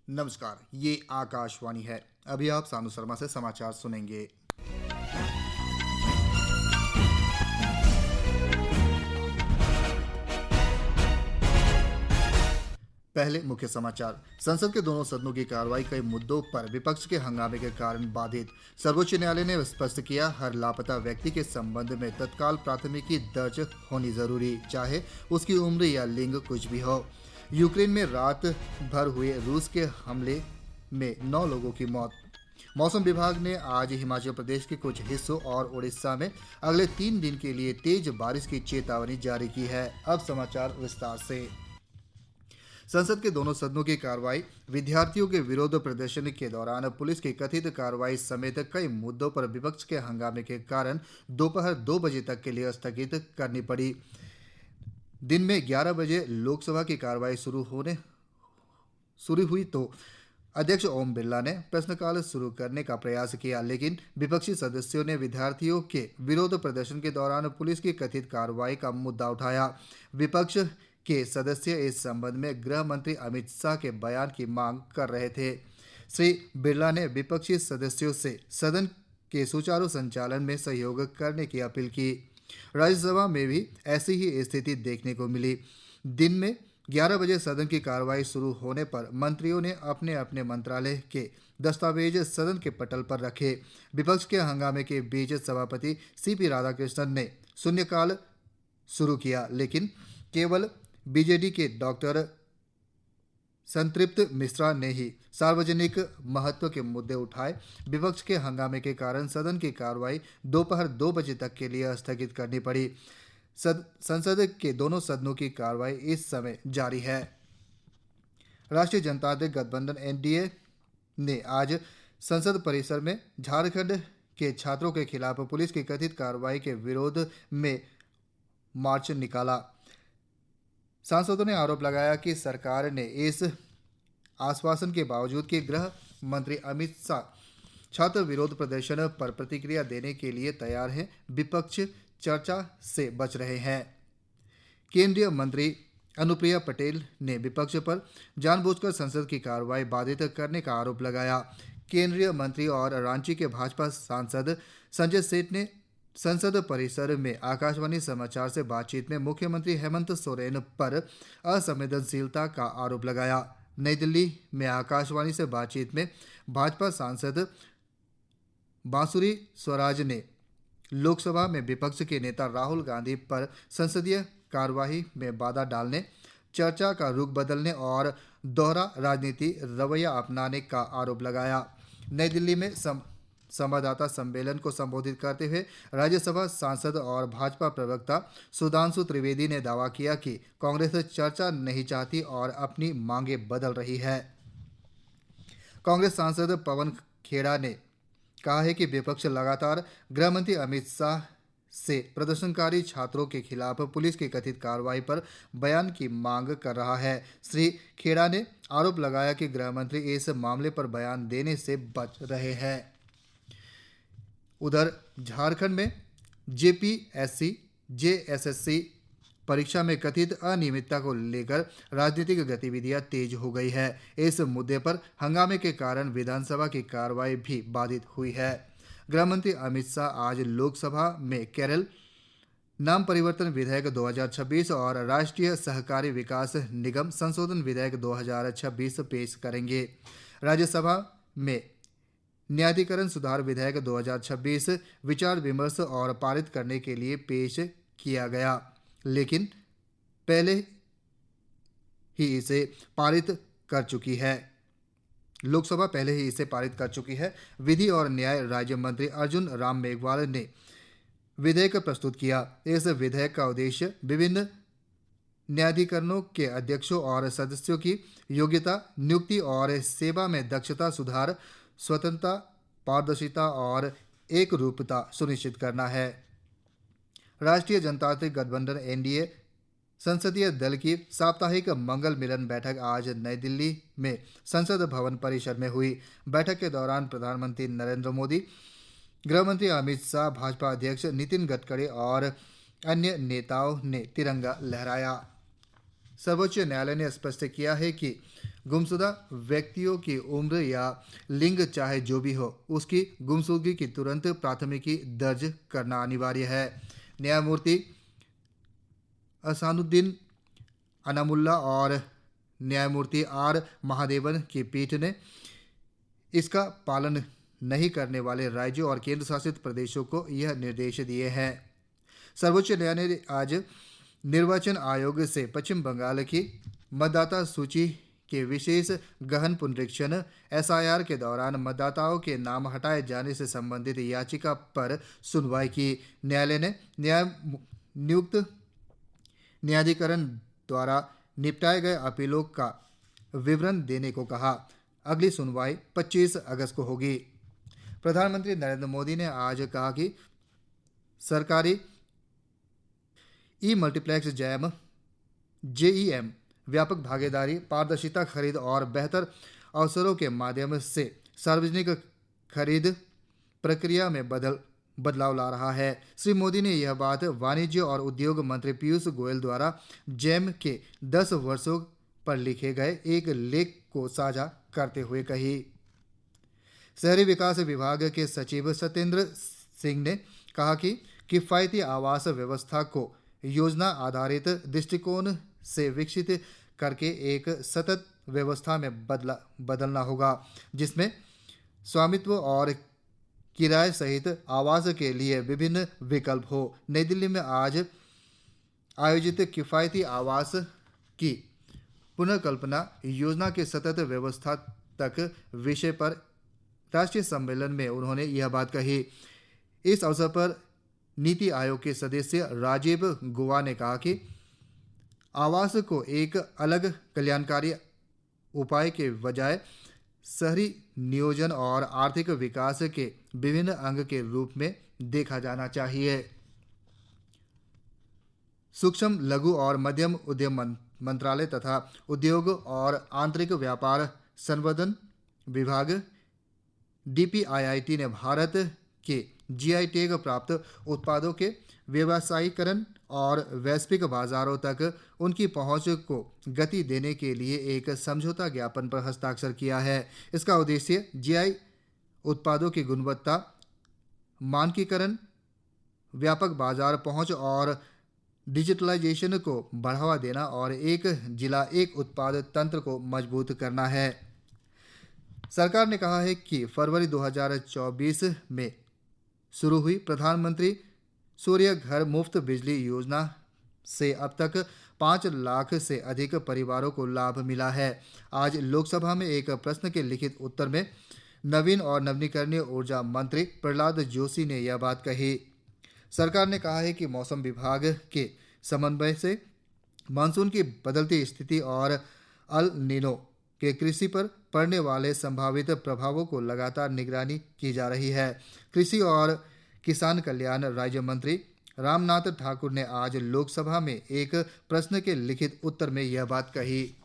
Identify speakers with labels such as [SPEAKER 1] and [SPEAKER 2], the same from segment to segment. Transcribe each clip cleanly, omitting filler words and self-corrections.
[SPEAKER 1] नमस्कार, ये आकाशवाणी है। अभी आप सानू शर्मा से समाचार सुनेंगे। पहले मुख्य समाचार। संसद के दोनों सदनों की कार्रवाई कई मुद्दों पर विपक्ष के हंगामे के कारण बाधित। सर्वोच्च न्यायालय ने स्पष्ट किया, हर लापता व्यक्ति के संबंध में तत्काल प्राथमिकी दर्ज होनी जरूरी, चाहे उसकी उम्र या लिंग कुछ भी हो। यूक्रेन में रात भर हुए रूस के हमले में 9 लोगों की मौत। मौसम विभाग ने आज हिमाचल प्रदेश के कुछ हिस्सों और उड़ीसा में अगले 3 दिन के लिए तेज बारिश की चेतावनी जारी की है। अब समाचार विस्तार से। संसद के दोनों सदनों की कार्रवाई विद्यार्थियों के विरोध प्रदर्शन के दौरान पुलिस की कथित कार्रवाई समेत कई मुद्दों पर विपक्ष के हंगामे के कारण दोपहर 2 बजे तक के लिए स्थगित करनी पड़ी। दिन में 11 बजे लोकसभा की कार्रवाई शुरू हुई तो अध्यक्ष ओम बिरला ने प्रश्नकाल शुरू करने का प्रयास किया, लेकिन विपक्षी सदस्यों ने विद्यार्थियों के विरोध प्रदर्शन के दौरान पुलिस की कथित कार्रवाई का मुद्दा उठाया। विपक्ष के सदस्य इस संबंध में गृह मंत्री अमित शाह के बयान की मांग कर रहे थे। श्री बिरला ने विपक्षी सदस्यों से सदन के सुचारू संचालन में सहयोग करने की अपील की। राज्यसभा में भी ऐसी ही स्थिति देखने को मिली। दिन में 11 बजे सदन की कार्रवाई शुरू होने पर मंत्रियों ने अपने अपने मंत्रालय के दस्तावेज सदन के पटल पर रखे। विपक्ष के हंगामे के बीच सभापति सीपी राधाकृष्णन ने शून्यकाल शुरू किया, लेकिन केवल बीजेडी के डॉक्टर संतृप्त मिश्रा ने ही सार्वजनिक महत्व के मुद्दे उठाए। विपक्ष के हंगामे के कारण सदन की कार्रवाई दोपहर 2 बजे तक के लिए स्थगित करनी पड़ी। संसद के दोनों सदनों की कार्रवाई इस समय जारी है। राष्ट्रीय जनतांत्रिक गठबंधन एनडीए ने आज संसद परिसर में झारखंड के छात्रों के खिलाफ पुलिस की कथित कार्रवाई के विरोध में मार्च निकाला। सांसदों ने आरोप लगाया कि सरकार ने इस आश्वासन के बावजूद कि गृह मंत्री अमित शाह छात्र विरोध प्रदर्शन पर प्रतिक्रिया देने के लिए तैयार है, विपक्ष चर्चा से बच रहे हैं। केंद्रीय मंत्री अनुप्रिया पटेल ने विपक्ष पर जानबूझकर संसद की कार्रवाई बाधित करने का आरोप लगाया। केंद्रीय मंत्री और रांची के भाजपा सांसद संजय सेठ ने संसद परिसर में आकाशवाणी समाचार से बातचीत में मुख्यमंत्री हेमंत सोरेन पर असंवेदनशीलता का आरोप लगाया। नई दिल्ली में आकाशवाणी से बातचीत में भाजपा सांसद बांसुरी स्वराज ने लोकसभा में विपक्ष के नेता राहुल गांधी पर संसदीय कार्यवाही में बाधा डालने, चर्चा का रुख बदलने और दोहरा राजनीति रवैया अपनाने का आरोप लगाया। नई दिल्ली में संवाददाता सम्मेलन को संबोधित करते हुए राज्यसभा सांसद और भाजपा प्रवक्ता सुधांशु त्रिवेदी ने दावा किया कि कांग्रेस चर्चा नहीं चाहती और अपनी मांगें बदल रही है। कांग्रेस सांसद पवन खेड़ा ने कहा है कि विपक्ष लगातार गृहमंत्री अमित शाह से प्रदर्शनकारी छात्रों के खिलाफ पुलिस की कथित कार्रवाई पर बयान की मांग कर रहा है। श्री खेड़ा ने आरोप लगाया कि गृहमंत्री इस मामले पर बयान देने से बच रहे हैं। उधर झारखंड में जेपीएससी जेएसएससी परीक्षा में कथित अनियमितता को लेकर राजनीतिक गतिविधियां तेज हो गई है। इस मुद्दे पर हंगामे के कारण विधानसभा की कार्रवाई भी बाधित हुई है। गृहमंत्री अमित शाह आज लोकसभा में केरल नाम परिवर्तन विधेयक 2026 और राष्ट्रीय सहकारी विकास निगम संशोधन विधेयक 2026 पेश करेंगे। राज्यसभा में न्यायाधिकरण सुधार विधेयक 2026 विचार विमर्श और पारित करने के लिए पेश किया गया, लेकिन पहले ही इसे पारित कर चुकी है। लोकसभा पहले ही इसे पारित कर चुकी है। विधि और न्याय राज्य मंत्री अर्जुन राम मेघवाल ने विधेयक प्रस्तुत किया। इस विधेयक का उद्देश्य विभिन्न न्यायाधिकरणों के अध्यक्षों और सदस्यों की योग्यता, नियुक्ति और सेवा में दक्षता सुधार, स्वतंत्रता, पारदर्शिता और एक रूपता सुनिश्चित करना है। राष्ट्रीय जनतांत्रिक गठबंधन एनडीए संसदीय दल की साप्ताहिक मंगल मिलन बैठक आज नई दिल्ली में संसद भवन परिसर में हुई। बैठक के दौरान प्रधानमंत्री नरेंद्र मोदी, गृहमंत्री अमित शाह, भाजपा अध्यक्ष नितिन गडकरी और अन्य नेताओं ने तिरंगा लहराया। सर्वोच्च न्यायालय ने स्पष्ट किया है कि गुमशुदा व्यक्तियों की उम्र या लिंग चाहे जो भी हो, उसकी गुमशुदगी की तुरंत प्राथमिकी दर्ज करना अनिवार्य है। न्यायमूर्ति असानुद्दीन अनामुल्ला और न्यायमूर्ति आर महादेवन की पीठ ने इसका पालन नहीं करने वाले राज्यों और केंद्र शासित प्रदेशों को यह निर्देश दिए हैं। सर्वोच्च न्यायालय ने आज निर्वाचन आयोग से पश्चिम बंगाल की मतदाता सूची के विशेष गहन पुनरीक्षण SIR के दौरान मतदाताओं के नाम हटाए जाने से संबंधित याचिका पर सुनवाई की। न्यायालय ने नियुक्त न्यायाधिकरण द्वारा निपटाए गए अपीलों का विवरण देने को कहा। अगली सुनवाई 25 अगस्त को होगी। प्रधानमंत्री नरेंद्र मोदी ने आज कहा कि सरकारी मल्टीप्लेक्स जैम JEM व्यापक भागीदारी, पारदर्शिता, खरीद और बेहतर अवसरों के माध्यम से सार्वजनिक खरीद प्रक्रिया में बदलाव ला रहा है। श्री मोदी ने यह बात वाणिज्य और उद्योग मंत्री पीयूष गोयल द्वारा जैम के 10 वर्षों पर लिखे गए एक लेख को साझा करते हुए कही। शहरी विकास विभाग के सचिव सत्येंद्र सिंह ने कहा कि किफायती आवास व्यवस्था को योजना आधारित दृष्टिकोण से विकसित करके एक सतत व्यवस्था में बदलना होगा, जिसमें स्वामित्व और किराए सहित आवास के लिए विभिन्न विकल्प हो। नई दिल्ली में आज आयोजित किफायती आवास की पुनर्कल्पना योजना के सतत व्यवस्था तक विषय पर राष्ट्रीय सम्मेलन में उन्होंने यह बात कही। इस अवसर पर नीति आयोग के सदस्य राजीव गुहा ने कहा कि आवास को एक अलग कल्याणकारी उपाय के बजाय शहरी नियोजन और आर्थिक विकास के विभिन्न अंग के रूप में देखा जाना चाहिए। सूक्ष्म, लघु और मध्यम उद्यम मंत्रालय तथा उद्योग और आंतरिक व्यापार संवर्धन विभाग DPIIT ने भारत के GI टैग प्राप्त उत्पादों के व्यवसायीकरण और वैश्विक बाजारों तक उनकी पहुंच को गति देने के लिए एक समझौता ज्ञापन पर हस्ताक्षर किया है। इसका उद्देश्य GI उत्पादों की गुणवत्ता, मानकीकरण, व्यापक बाजार पहुंच और डिजिटलाइजेशन को बढ़ावा देना और एक जिला एक उत्पाद तंत्र को मजबूत करना है। सरकार ने कहा है कि फरवरी 2024 में शुरू हुई प्रधानमंत्री सूर्य घर मुफ्त बिजली योजना से अब तक 5 लाख से अधिक परिवारों को लाभ मिला है। आज लोकसभा में एक प्रश्न के लिखित उत्तर में नवीन और नवीकरणीय ऊर्जा मंत्री प्रहलाद जोशी ने यह बात कही। सरकार ने कहा है कि मौसम विभाग के समन्वय से मानसून की बदलती स्थिति और अल नीनो के कृषि पर पड़ने वाले संभावित प्रभावों को लगातार निगरानी की जा रही है। कृषि और किसान कल्याण राज्य मंत्री रामनाथ ठाकुर ने आज लोकसभा में एक प्रश्न के लिखित उत्तर में यह बात कही।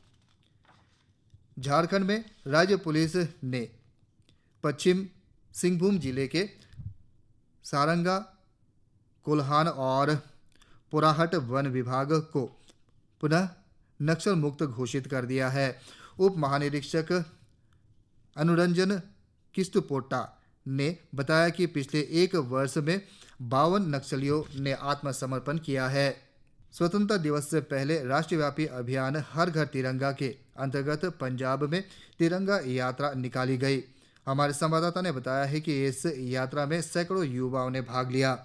[SPEAKER 1] झारखंड में राज्य पुलिस ने पश्चिम सिंहभूम जिले के सारंगा, कोल्हान और पोराहट वन विभाग को पुनः नक्सल मुक्त घोषित कर दिया है। उप महानिरीक्षक अनुरंजन किस्तुपोट्टा ने बताया कि पिछले एक वर्ष में 52 नक्सलियों ने आत्मसमर्पण किया है। स्वतंत्रता दिवस से पहले राष्ट्रव्यापी अभियान हर घर तिरंगा के अंतर्गत पंजाब में तिरंगा यात्रा निकाली गई। हमारे संवाददाता ने बताया है कि इस यात्रा में सैकड़ों युवाओं ने भाग लिया।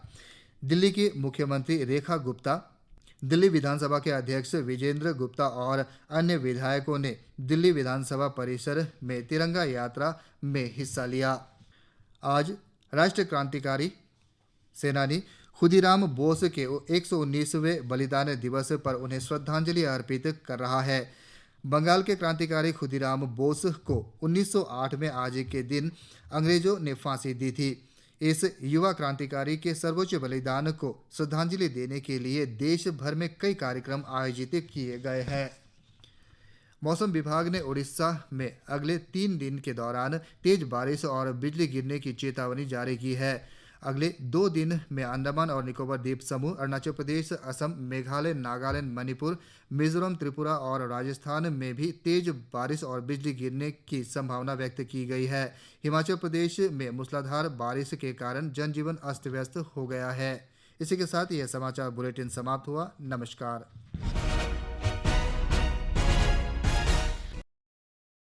[SPEAKER 1] दिल्ली की मुख्यमंत्री रेखा गुप्ता, दिल्ली विधानसभा के अध्यक्ष विजेंद्र गुप्ता और अन्य विधायकों ने दिल्ली विधानसभा परिसर में तिरंगा यात्रा में हिस्सा लिया। आज राष्ट्रीय क्रांतिकारी सेनानी खुदीराम बोस के 119वें बलिदान दिवस पर उन्हें श्रद्धांजलि अर्पित कर रहा है। बंगाल के क्रांतिकारी खुदीराम बोस को 1908 में आज के दिन अंग्रेजों ने फांसी दी थी। इस युवा क्रांतिकारी के सर्वोच्च बलिदान को श्रद्धांजलि देने के लिए देश भर में कई कार्यक्रम आयोजित किए गए हैं। मौसम विभाग ने उड़ीसा में अगले 3 दिन के दौरान तेज बारिश और बिजली गिरने की चेतावनी जारी की है। अगले 2 दिन में अंडमान और निकोबार द्वीप समूह, अरुणाचल प्रदेश, असम, मेघालय, नागालैंड, मणिपुर, मिजोरम, त्रिपुरा और राजस्थान में भी तेज बारिश और बिजली गिरने की संभावना व्यक्त की गई है। हिमाचल प्रदेश में मूसलाधार बारिश के कारण जनजीवन अस्त व्यस्त हो गया है। इसी के साथ यह समाचार बुलेटिन समाप्त हुआ। नमस्कार।